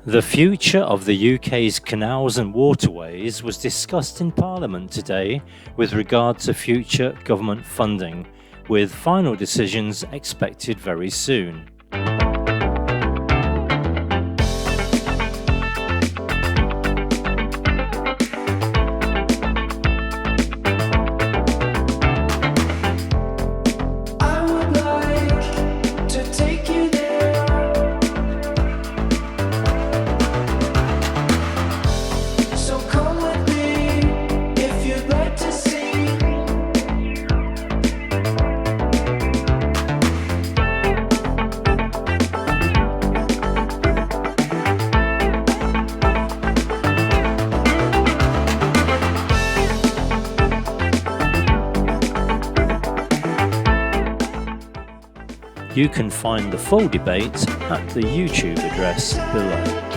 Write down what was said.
The future of the UK's canals and waterways was discussed in Parliament today with regard to future government funding, with final decisions expected very soon. You can find the full debate at the YouTube address below.